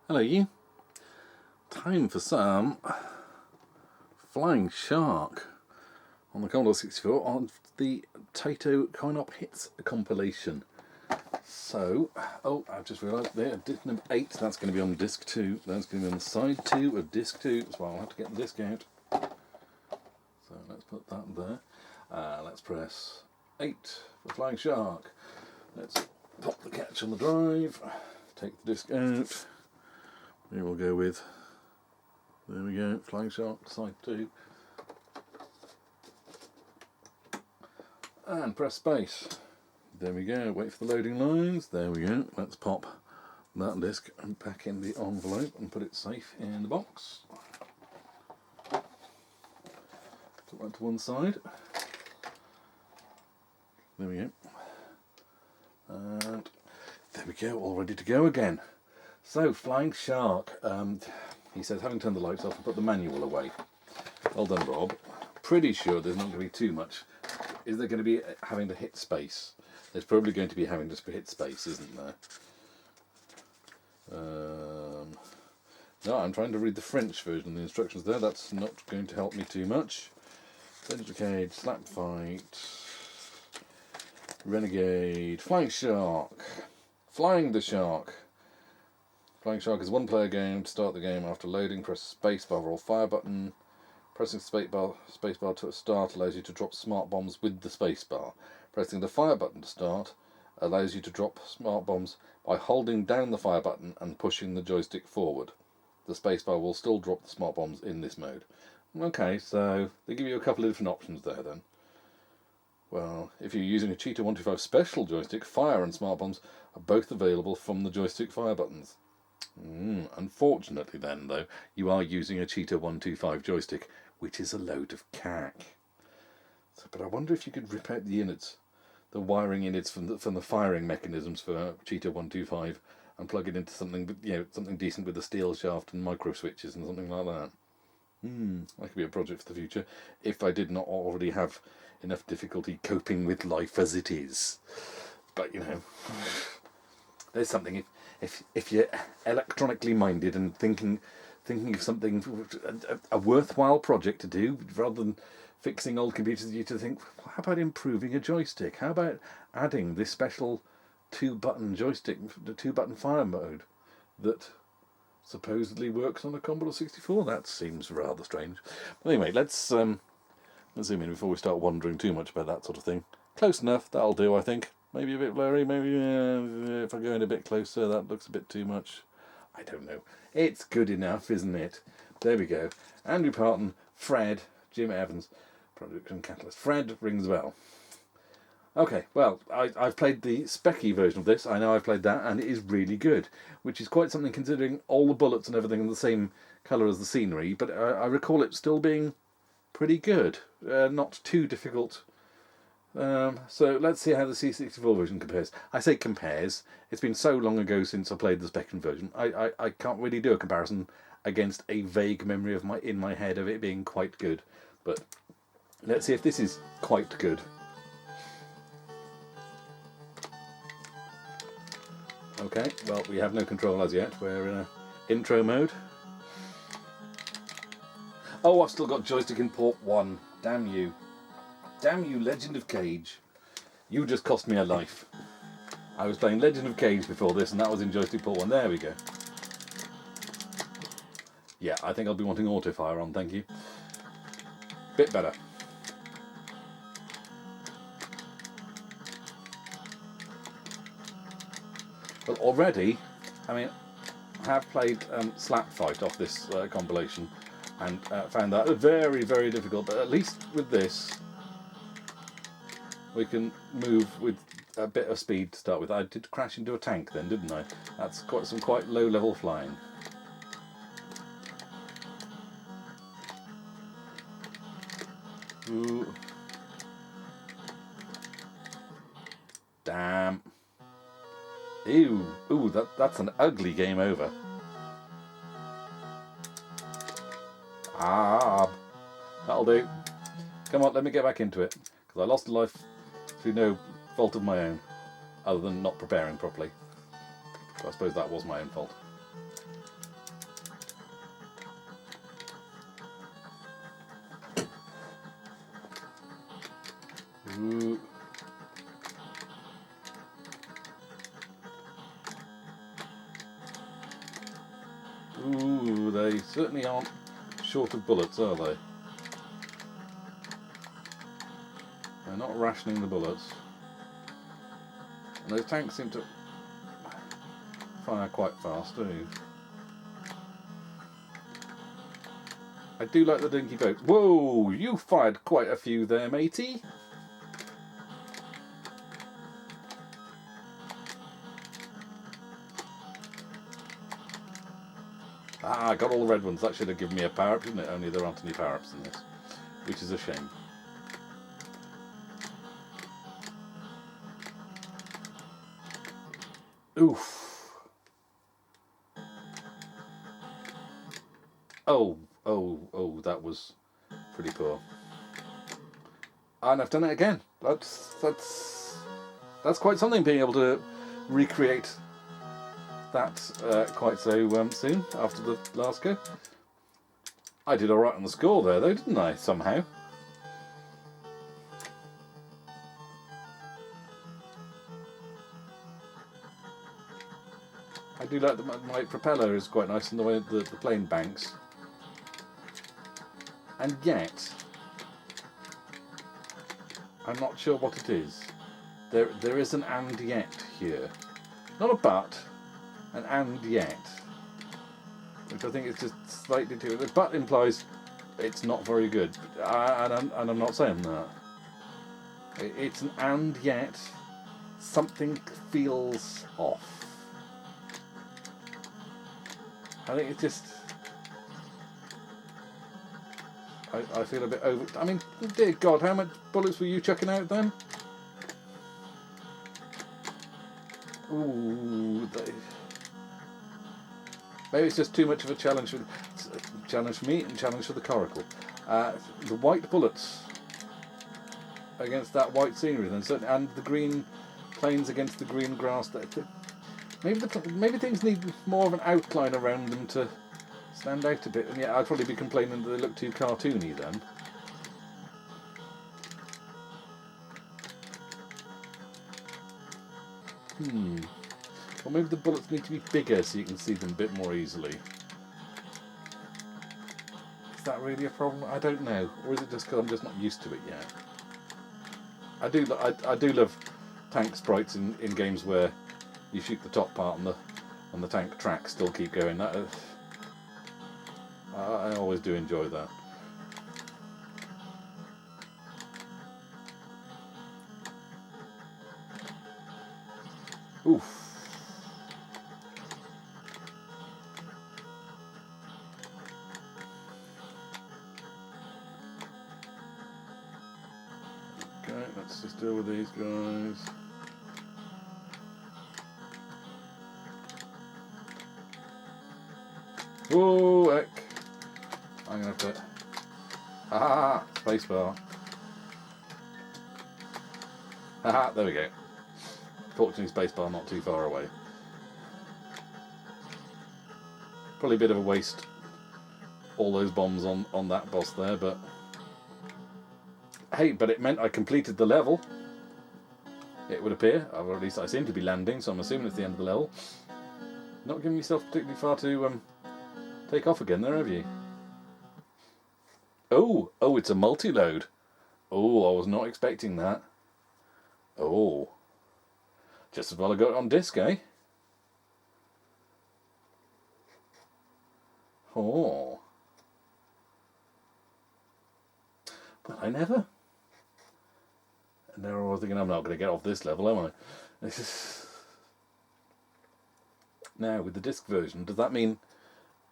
Hello you. Time for some Flying Shark on the Commodore 64 on the Taito Coin-Op Hits compilation. So, I've just realised there, disc number 8, that's going to be on disc 2, that's going to be on the side 2 of disc 2, so I'll have to get the disc out. So let's put that there. Let's press 8 for Flying Shark. Let's pop the catch on the drive, take the disc out. We will go with, there we go, Flying Shark, side 2. And press space. There we go, wait for the loading lines, there we go. Let's pop that disc back in the envelope and put it safe in the box. Put that to one side. There we go. And there we go, all ready to go again. So, Flying Shark, he says, having turned the lights off and put the manual away. Well done, Rob. Pretty sure there's not going to be too much. Is there going to be having to hit space? There's probably going to be having to hit space, isn't there? No, I'm trying to read the French version of the instructions there. That's not going to help me too much. Cage, Slap Fight, Renegade, Flying Shark, Flying the Shark. Flying Shark is a one-player game. To start the game, after loading, press spacebar or fire button. Pressing spacebar to start allows you to drop smart bombs with the spacebar. Pressing the fire button to start allows you to drop smart bombs by holding down the fire button and pushing the joystick forward. The spacebar will still drop the smart bombs in this mode. Okay, so they give you a couple of different options there then. Well, if you're using a Cheetah 125 special joystick, fire and smart bombs are both available from the joystick fire buttons. Unfortunately then, though, you are using a Cheetah 125 joystick, which is a load of cack. So, but I wonder if you could rip out the innards, the wiring innards from the firing mechanisms for Cheetah 125, and plug it into something, something decent with a steel shaft and micro switches and something like that. That could be a project for the future, if I did not already have enough difficulty coping with life as it is. But there's something, if you're electronically minded and thinking of something, a worthwhile project to do, rather than fixing old computers, you to think, how about improving a joystick? How about adding this special 2-button joystick, the 2-button fire mode that supposedly works on a Commodore 64? That seems rather strange. But anyway, let's zoom in before we start wondering too much about that sort of thing. Close enough, that'll do, I think. Maybe a bit blurry, maybe if I go in a bit closer, that looks a bit too much. I don't know. It's good enough, isn't it? There we go. Andrew Parton, Fred, Jim Evans, Production Catalyst. Fred rings a bell. Okay, well, I've played the Specky version of this. I know I've played that, and it is really good, which is quite something considering all the bullets and everything are the same colour as the scenery, but I recall it still being pretty good. Not too difficult. So let's see how the C64 version compares. I say compares. It's been so long ago since I played the Specken version. I can't really do a comparison against a vague memory of in my head of it being quite good. But let's see if this is quite good. Okay, well, we have no control as yet. We're in a intro mode. Oh, I've still got joystick in port 1. Damn you. Damn you, Legend of Cage. You just cost me a life. I was playing Legend of Cage before this, and that was in joystick port 1. There we go. Yeah, I think I'll be wanting auto fire on, thank you. Bit better. But already, I have played Slap Fight off this compilation, and found that very, very difficult, but at least with this, we can move with a bit of speed to start with. I did crash into a tank then, didn't I? That's some quite low-level flying. Ooh. Damn. Ew. Ooh, that's an ugly game over. That'll do. Come on, let me get back into it. Because I lost a life through no fault of my own, other than not preparing properly. So I suppose that was my own fault. Ooh. Ooh, they certainly aren't short of bullets, are they? They're not rationing the bullets. And those tanks seem to fire quite fast, too. I do like the dinky boat. Whoa, you fired quite a few there, matey. Ah, I got all the red ones. That should have given me a power-up, didn't it? Only there aren't any power-ups in this, which is a shame. Oof. Oh, that was pretty poor. And I've done it again. That's quite something, being able to recreate that quite so soon after the last go. I did alright on the score there, though, didn't I, somehow? I do like that my propeller is quite nice in the way the plane banks. And yet, I'm not sure what it is. There is an and yet here. Not a but, an and yet. Which I think is just slightly too... The but implies it's not very good. And I'm not saying that. It's an and yet. Something feels off. I think it's just... I feel a bit over... I mean, dear God, how much bullets were you chucking out then? Ooh, maybe it's just too much of a challenge for me and challenge for the coracle. The white bullets against that white scenery, then, and the green plains against the green grass. Maybe things need more of an outline around them to stand out a bit. And yeah, I'd probably be complaining that they look too cartoony then. Or maybe the bullets need to be bigger so you can see them a bit more easily. Is that really a problem? I don't know. Or is it just because I'm just not used to it yet? I do love tank sprites in games where you shoot the top part and the tank tracks still keep going. I always do enjoy that. Oof. Okay, let's just deal with these guys. Whoa, heck. I'm going to have to... Ha! Spacebar. Ha! There we go. Fortunately, spacebar not too far away. Probably a bit of a waste, all those bombs on that boss there, but... Hey, but it meant I completed the level. It would appear, or at least I seem to be landing, so I'm assuming it's the end of the level. Not giving yourself particularly far to take off again there, have you? Oh, it's a multi-load. Oh, I was not expecting that. Oh. Just as well I got it on disc, eh? Oh. Well, I never. And now I was thinking, I'm not going to get off this level, am I? Now, with the disc version, does that mean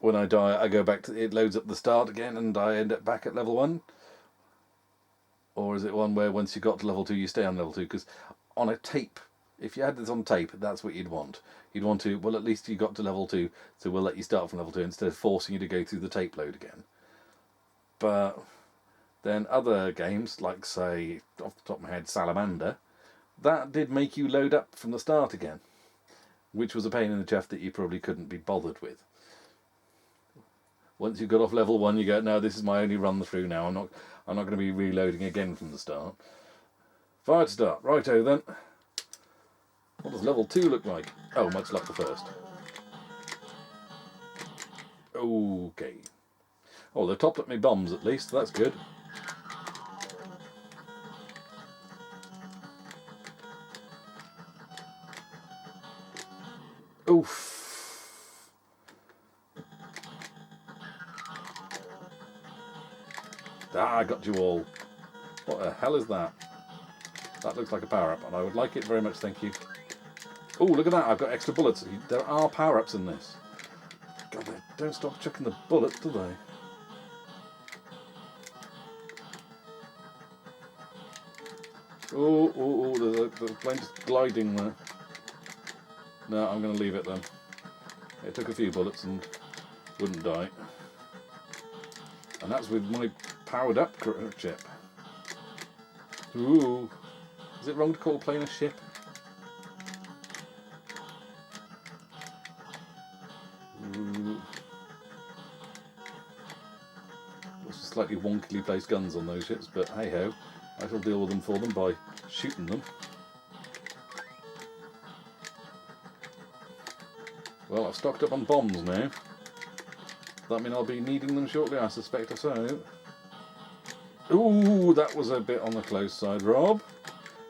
when I die, I go back to... It loads up the start again and I end up back at level 1? Or is it one where once you got to level 2, you stay on level 2? Because on a tape... If you had this on tape, that's what you'd want. You'd want to, well, at least you got to level 2, so we'll let you start from level 2 instead of forcing you to go through the tape load again. But then other games, like, say, off the top of my head, Salamander, that did make you load up from the start again, which was a pain in the chuff that you probably couldn't be bothered with. Once you got off level 1, you go, no, this is my only run through now. I'm not going to be reloading again from the start. Fire to start. Righto then. What does level 2 look like? Oh, much like the first. Okay. Oh, they've topped up my bombs at least. That's good. Oof. Ah, I got you all. What the hell is that? That looks like a power-up, and I would like it very much, thank you. Oh, look at that, I've got extra bullets. There are power-ups in this. God, they don't stop chucking the bullets, do they? Oh, there's a plane just gliding there. No, I'm going to leave it then. It took a few bullets and wouldn't die. And that's with my powered up ship. Ooh. Is it wrong to call a plane a ship? Ooh. Lots of slightly wonkily placed guns on those ships, but hey ho, I shall deal with them for them by shooting them. Well, I've stocked up on bombs now. That means I'll be needing them shortly, I suspect or so. Ooh, that was a bit on the close side, Rob.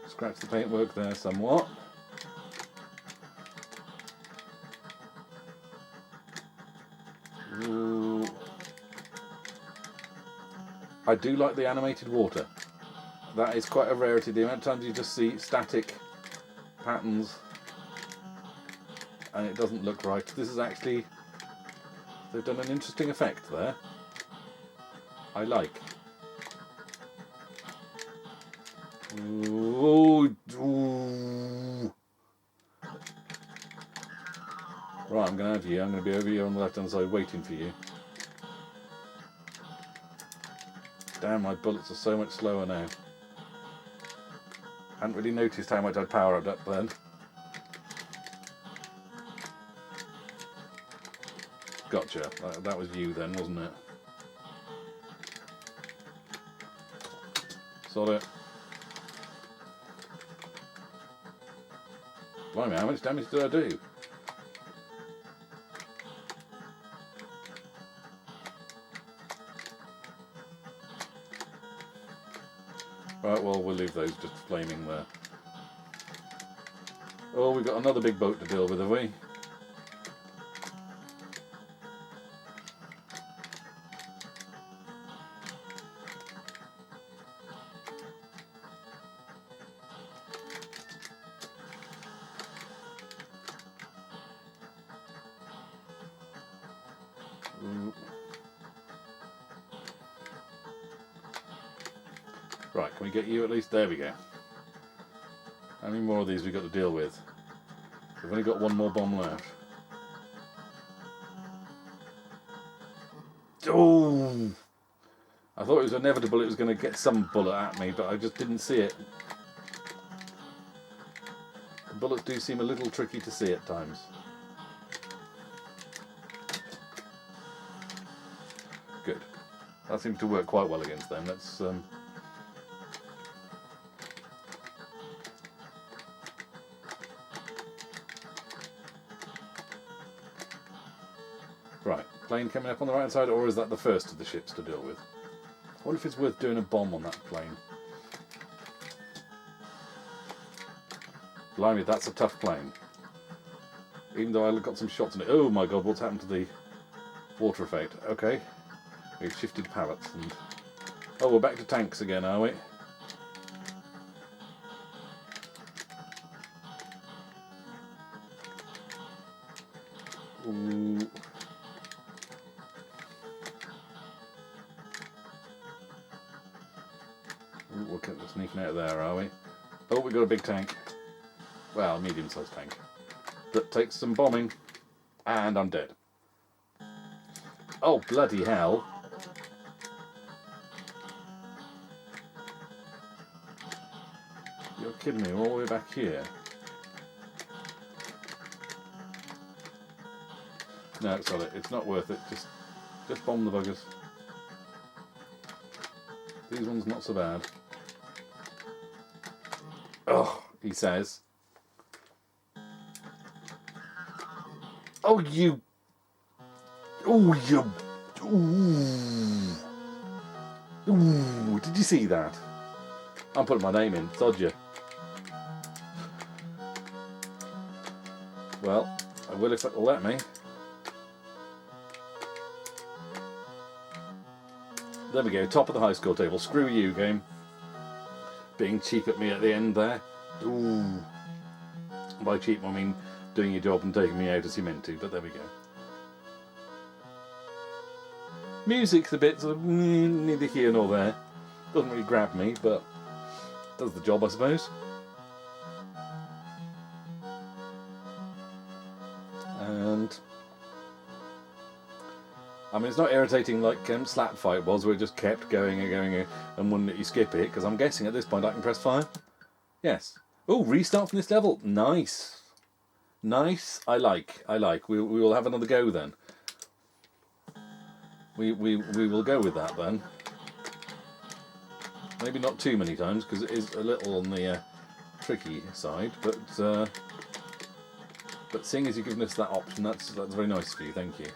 Scratch the paintwork there somewhat. Ooh. I do like the animated water. That is quite a rarity. The amount of times you just see static patterns and it doesn't look right. This is actually... they've done an interesting effect there. I like. Ooh, ooh. Right, I'm going to have you. I'm going to be over here on the left hand side waiting for you. Damn, my bullets are so much slower now. Hadn't really noticed how much I'd powered up then. Gotcha. That was you then, wasn't it? Sod it. Blimey, how much damage did I do? Right, well, we'll leave those just flaming there. Oh, we've got another big boat to deal with, have we? Right, can we get you at least? There we go. How many more of these we got to deal with? We've only got one more bomb left. Oh! I thought it was inevitable it was going to get some bullet at me, but I just didn't see it. The bullets do seem a little tricky to see at times. Good. That seems to work quite well against them. Let's... Right, plane coming up on the right side, or is that the first of the ships to deal with? I wonder if it's worth doing a bomb on that plane. Blimey, that's a tough plane. Even though I got some shots in it. Oh my god, what's happened to the water effect? Okay, we've shifted pallets and... oh, we're back to tanks again, are we? Ooh. We're sneaking out of there, are we? Oh, we've got a big tank. Well, medium-sized tank. That takes some bombing. And I'm dead. Oh, bloody hell. You're kidding me, we're all the way back here. No, it's not it. It's not worth it. Just bomb the buggers. These ones not so bad. Oh, he says. Oh, you. Oh, you. Ooh. Ooh. Did you see that? I'm putting my name in. Sod you. Well, I will if it'll let me. There we go. Top of the high score table. Screw you, game. Being cheap at me at the end there. Ooh. By cheap, I mean doing your job and taking me out as you meant to, but there we go. Music's a bit sort of neither here nor there. Doesn't really grab me, but does the job, I suppose. And I mean, it's not irritating like Slap Fight was, where it just kept going and going and wouldn't let you skip it, because I'm guessing at this point I can press fire. Yes. Oh, restart from this level. Nice. Nice. I like. We will have another go then. We will go with that then. Maybe not too many times, because it is a little on the tricky side, but seeing as you've given us that option, that's very nice of you. Thank you.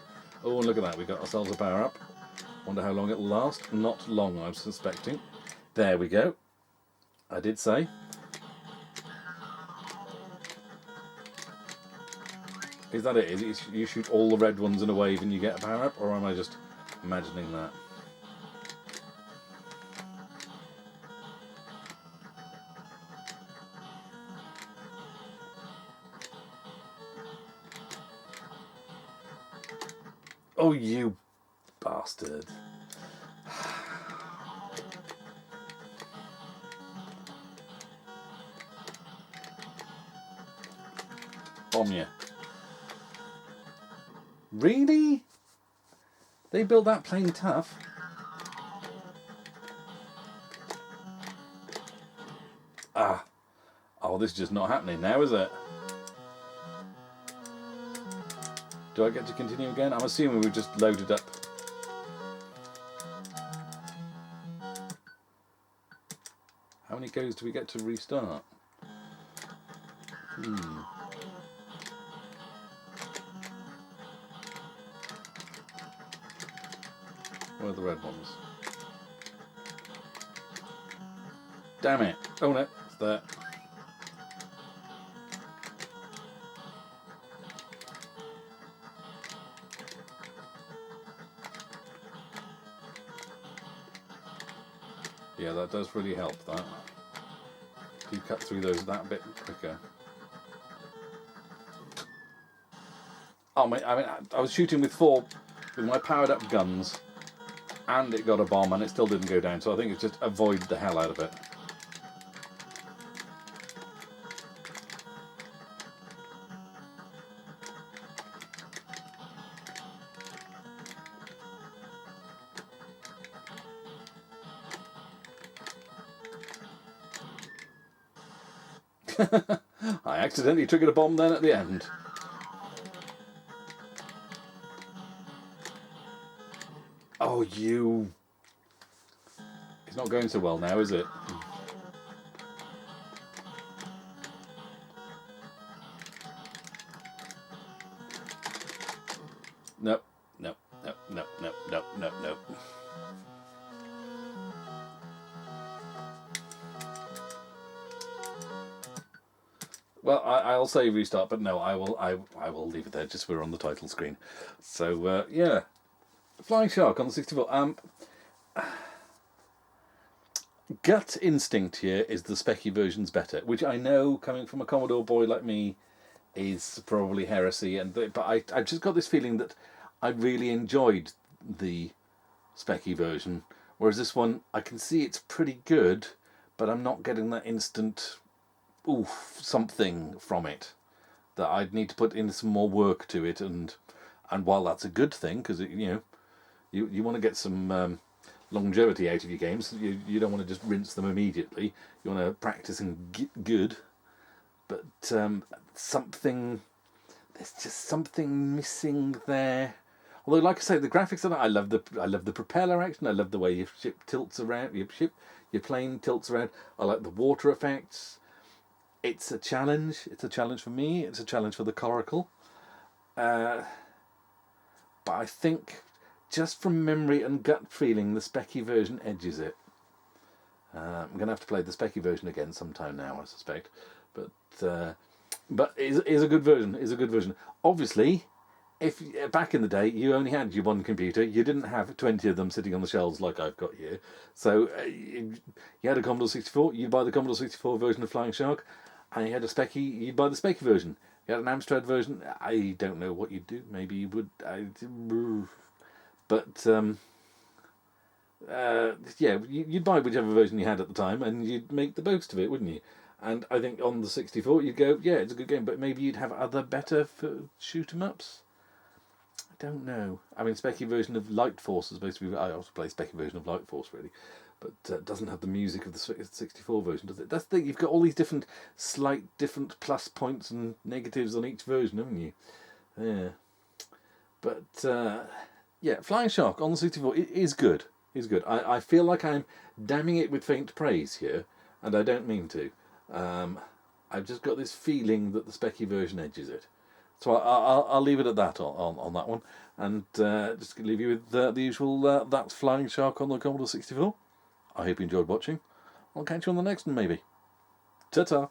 Oh, and look at that. We got ourselves a power up. Wonder how long it'll last. Not long, I'm suspecting. There we go. I did say. Is that it? Is it you shoot all the red ones in a wave and you get a power up, or am I just imagining that? Oh, you bastard. Bomb you. Really? They built that plane tough? Ah. Oh, this is just not happening now, is it? Do I get to continue again? I'm assuming we've just loaded up. How many goes do we get to restart? Where are the red ones? Damn it. Oh no, it's there. Yeah, that does really help, that. You cut through those that bit quicker. Oh, mate, I mean, I was shooting with my powered up guns, and it got a bomb, and it still didn't go down, so I think it's just avoid the hell out of it. I accidentally triggered a bomb then at the end. Oh, you. It's not going so well now, is it? Nope. Nope. Nope. Nope. Nope. Nope. Nope. Nope. Well, I'll say restart, but no, I will leave it there. Just so we're on the title screen. So yeah, Flying Shark on the 64. Gut instinct here is the specky version's better, which I know, coming from a Commodore boy like me, is probably heresy. But I just got this feeling that I really enjoyed the specky version, whereas this one I can see it's pretty good, but I'm not getting that instant oof something from it that I'd need to put in some more work to it. And while that's a good thing, because you want to get some longevity out of your games, you don't want to just rinse them immediately. You want to practice and get good. But there's just something missing there. Although, like I say, the graphics on it, I love the propeller action. I love the way your ship tilts around. Your plane tilts around. I like the water effects. It's a challenge. It's a challenge for me. It's a challenge for the Coracle. But I think, just from memory and gut feeling, the Specky version edges it. I'm going to have to play the Specky version again sometime now, I suspect. But is a good version. Is a good version. Obviously, if back in the day you only had your one computer, you didn't have 20 of them sitting on the shelves like I've got here. So you had a Commodore 64, you'd buy the Commodore 64 version of Flying Shark, and you had a Specky, you'd buy the Specky version. You had an Amstrad version, I don't know what you'd do. Maybe you would, but yeah, you'd buy whichever version you had at the time, and you'd make the most of it, wouldn't you? And I think on the 64, you'd go, yeah, it's a good game, but maybe you'd have other better shoot 'em ups. I don't know. I mean, Specky version of Light Force is supposed to be. I also play Specky version of Light Force, really, but doesn't have the music of the 64 version, does it? That's the thing. You've got all these different, different plus points and negatives on each version, haven't you? Yeah. But yeah, Flying Shark on the 64 is good. Is good. I feel like I'm damning it with faint praise here, and I don't mean to. I've just got this feeling that the Specky version edges it. So I'll leave it at that on that one, and just leave you with the usual that's Flying Shark on the Commodore 64. I hope you enjoyed watching. I'll catch you on the next one, maybe. Ta-ta.